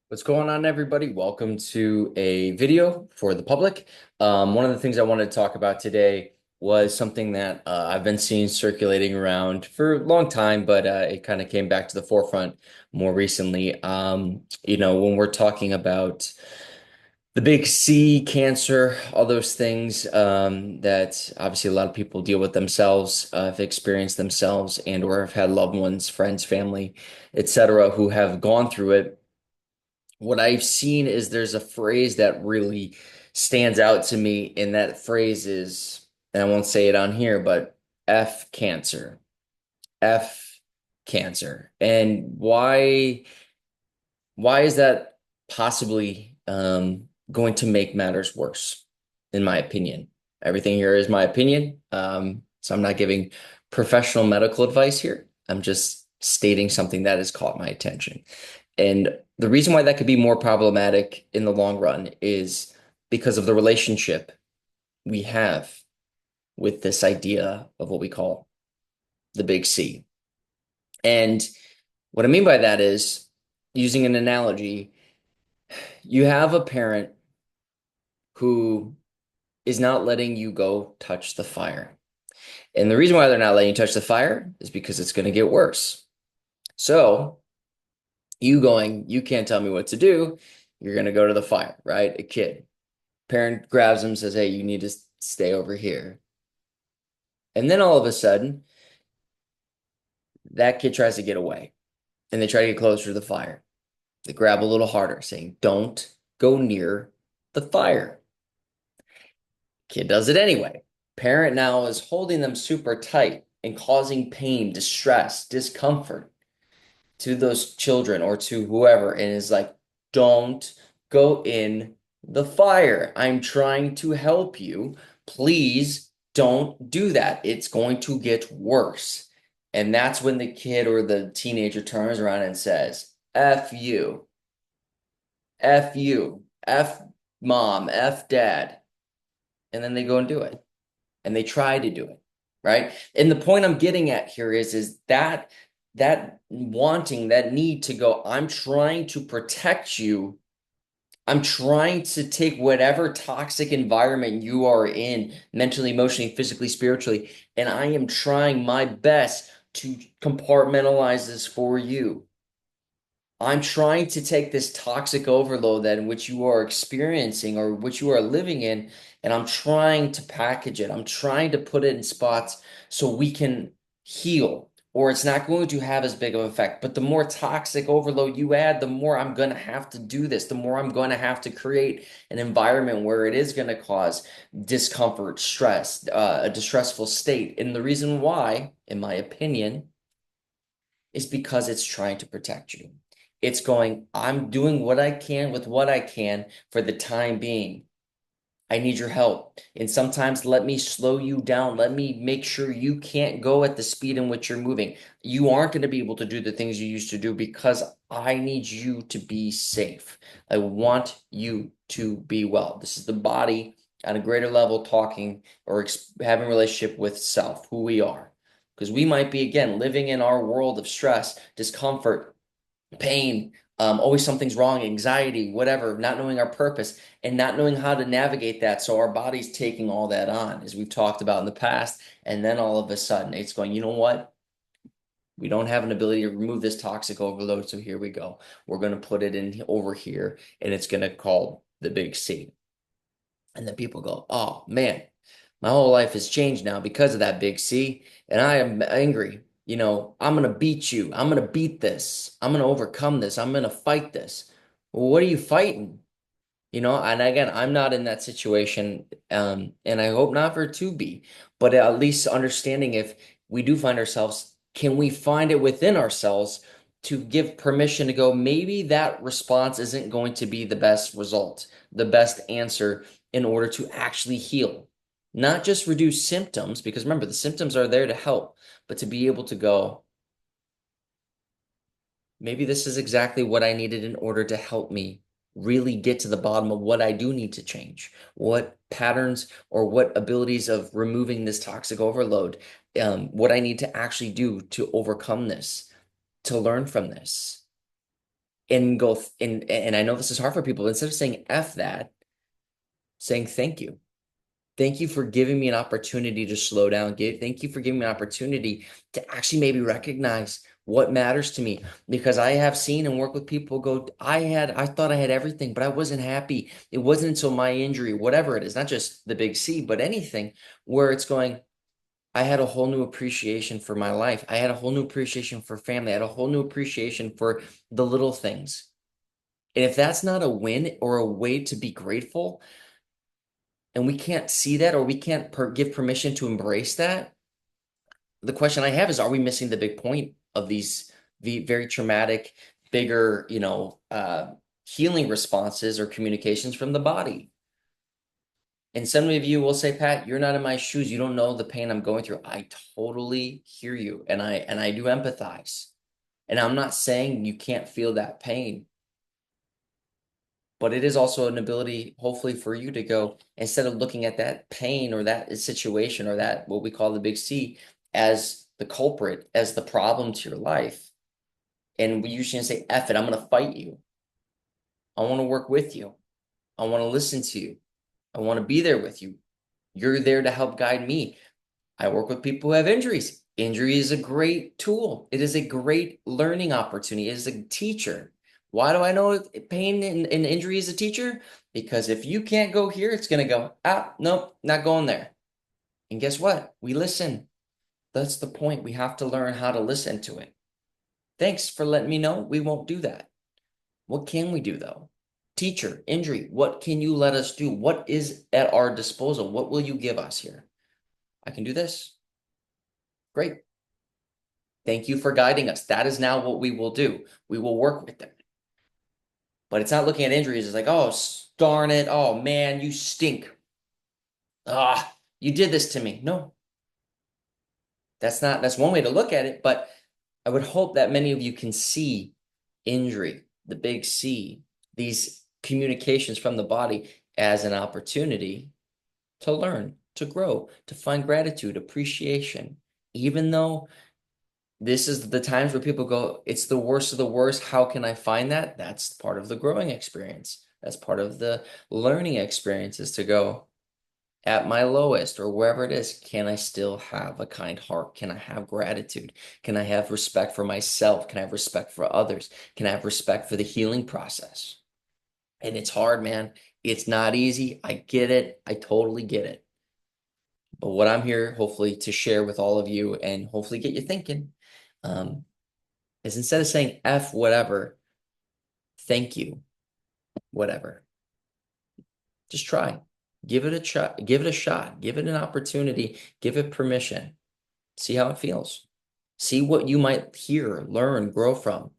What's going on, everybody? Welcome to a video for the public. One of the things I wanted to talk about today was something that I've been seeing circulating around for a long time, but it kind of came back to the forefront more recently. When we're talking about the big C, cancer, all those things that obviously a lot of people deal with themselves, have experienced themselves, and or have had loved ones, friends, family, etc., who have gone through it. What I've seen is there's a phrase that really stands out to me, and that phrase is, and I won't say it on here, but F cancer. F cancer. And why is that possibly going to make matters worse, in my opinion? Everything here is my opinion. So I'm not giving professional medical advice here. I'm just stating something that has caught my attention. And the reason why that could be more problematic in the long run is because of the relationship we have with this idea of what we call the big C. And what I mean by that is, using an analogy, you have a parent who is not letting you go touch the fire. And the reason why they're not letting you touch the fire is because it's going to get worse. So, you can't tell me what to do. You're going to go to the fire, right? A kid. Parent grabs him, says, "Hey, you need to stay over here." And then all of a sudden, that kid tries to get away and they try to get closer to the fire. They grab a little harder, saying, "Don't go near the fire." Kid does it anyway. Parent now is holding them super tight and causing pain, distress, discomfort to those children or to whoever, and is like, "Don't go in the fire. I'm trying to help you. Please don't do that. It's going to get worse." And that's when the kid or the teenager turns around and says, "F you, F you, F mom, F dad." And then they go and do it. And they try to do it, right? And the point I'm getting at here is that wanting, that need to go, I'm trying to protect you. I'm trying to take whatever toxic environment you are in, mentally, emotionally, physically, spiritually, and I am trying my best to compartmentalize this for you. I'm trying to take this toxic overload that in which you are experiencing or which you are living in, and I'm trying to package it. I'm trying to put it in spots so we can heal, or it's not going to have as big of an effect. But the more toxic overload you add, the more I'm going to have to do this, the more I'm going to have to create an environment where it is going to cause discomfort, stress, a distressful state. And the reason why, in my opinion, is because it's trying to protect you. It's going, "I'm doing what I can with what I can for the time being. I need your help. And sometimes let me slow you down. Let me make sure you can't go at the speed in which you're moving. You aren't going to be able to do the things you used to do because I need you to be safe. I want you to be well." This is the body on a greater level talking or having a relationship with self, who we are. Because we might be, again, living in our world of stress, discomfort, pain, always something's wrong, anxiety, whatever, not knowing our purpose and not knowing how to navigate that. So our body's taking all that on, as we've talked about in the past. And then all of a sudden, it's going, "You know what? We don't have an ability to remove this toxic overload. So here we go. We're going to put it in over here and it's going to call the big C." And then people go, "Oh man, my whole life has changed now because of that big C. And I am angry. I'm going to beat you. I'm going to beat this. I'm going to overcome this. I'm going to fight this." Well, what are you fighting? And again, I'm not in that situation. And I hope not for it to be, but at least understanding, if we do find ourselves, can we find it within ourselves to give permission to go, maybe that response isn't going to be the best result, the best answer in order to actually heal, not just reduce symptoms, because remember, the symptoms are there to help, but to be able to go, maybe this is exactly what I needed in order to help me really get to the bottom of what I do need to change, what patterns or what abilities of removing this toxic overload, what I need to actually do to overcome this, to learn from this. and go and I know this is hard for people. Instead of saying F that, saying thank you. Thank you for giving me an opportunity to slow down. Thank you for giving me an opportunity to actually maybe recognize what matters to me. Because I have seen and worked with people go, I thought I had everything, but I wasn't happy. It wasn't until my injury, whatever it is, not just the big C, but anything where it's going, I had a whole new appreciation for my life. I had a whole new appreciation for family. I had a whole new appreciation for the little things. And if that's not a win or a way to be grateful, and we can't see that or we can't give permission to embrace that, the question I have is, are we missing the big point of the very traumatic, bigger, healing responses or communications from the body? And some of you will say, Pat, you're not in my shoes. You don't know the pain I'm going through. I totally hear you. And I do empathize. And I'm not saying you can't feel that pain, but it is also an ability, hopefully, for you to go, instead of looking at that pain or that situation or that what we call the big C as the culprit, as the problem to your life. And we usually say, F it, I'm going to fight you. I want to work with you. I want to listen to you. I want to be there with you. You're there to help guide me. I work with people who have injuries. Injury is a great tool. It is a great learning opportunity. It is a teacher. Why do I know pain and injury is a teacher? Because if you can't go here, it's going to go, nope, not going there. And guess what? We listen. That's the point. We have to learn how to listen to it. Thanks for letting me know. We won't do that. What can we do though? Teacher, injury, what can you let us do? What is at our disposal? What will you give us here? I can do this. Great. Thank you for guiding us. That is now what we will do. We will work with them. But it's not looking at injuries. It's like, oh, darn it. Oh, man, you stink. You did this to me. No, that's one way to look at it. But I would hope that many of you can see injury, the big C, these communications from the body as an opportunity to learn, to grow, to find gratitude, appreciation, even though this is the times where people go, it's the worst of the worst. How can I find that? That's part of the growing experience. That's part of the learning experience is to go at my lowest or wherever it is. Can I still have a kind heart? Can I have gratitude? Can I have respect for myself? Can I have respect for others? Can I have respect for the healing process? And it's hard, man. It's not easy. I get it. I totally get it. But what I'm here, hopefully, to share with all of you and hopefully get you thinking. Um, is instead of saying F whatever, thank you, whatever. Just try. Give it a shot. Give it a shot. Give it an opportunity. Give it permission. See how it feels. See what you might hear, learn, grow from.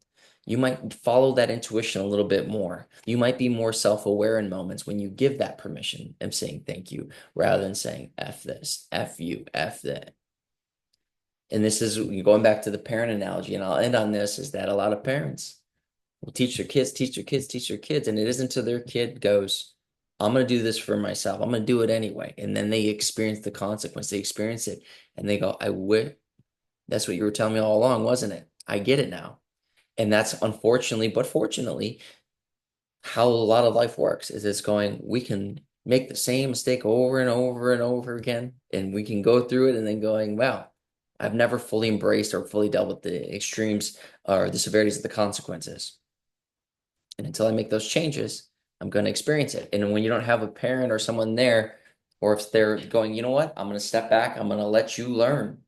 You might follow that intuition a little bit more. You might be more self-aware in moments when you give that permission of saying thank you rather than saying F this, F you, F that. And this is going back to the parent analogy, and I'll end on this, is that a lot of parents will teach their kids, teach their kids, teach their kids, and it isn't until their kid goes, I'm going to do this for myself. I'm going to do it anyway. And then they experience the consequence. They experience it and they go, I wish that's what you were telling me all along, wasn't it? I get it now. And that's unfortunately, but fortunately, how a lot of life works is it's going, we can make the same mistake over and over and over again, and we can go through it and then going, wow, I've never fully embraced or fully dealt with the extremes or the severities of the consequences. And until I make those changes, I'm going to experience it. And when you don't have a parent or someone there, or if they're going, you know what, I'm going to step back, I'm going to let you learn.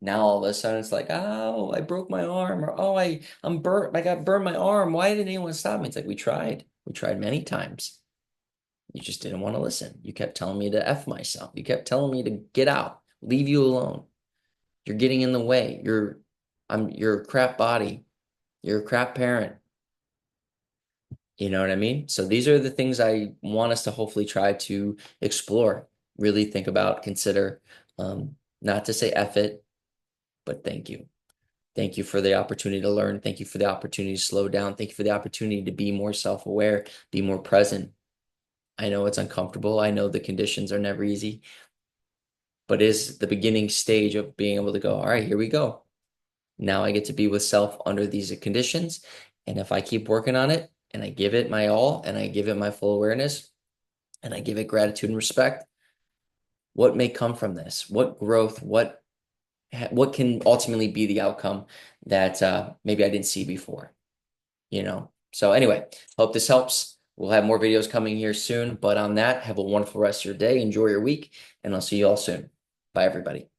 Now all of a sudden it's like, oh, I broke my arm, or oh, I'm burnt, I got burned my arm. Why didn't anyone stop me? It's like we tried. We tried many times. You just didn't want to listen. You kept telling me to F myself. You kept telling me to get out, leave you alone. You're getting in the way. You're a crap body. You're a crap parent. You know what I mean? So these are the things I want us to hopefully try to explore, really think about, consider, not to say F it, but thank you. Thank you for the opportunity to learn. Thank you for the opportunity to slow down. Thank you for the opportunity to be more self-aware, be more present. I know it's uncomfortable. I know the conditions are never easy, but is the beginning stage of being able to go, all right, here we go. Now I get to be with self under these conditions. And if I keep working on it and I give it my all and I give it my full awareness and I give it gratitude and respect, what may come from this? What growth, what can ultimately be the outcome that maybe I didn't see before, you know? So anyway, hope this helps. We'll have more videos coming here soon, but on that, have a wonderful rest of your day. Enjoy your week, and I'll see you all soon. Bye, everybody.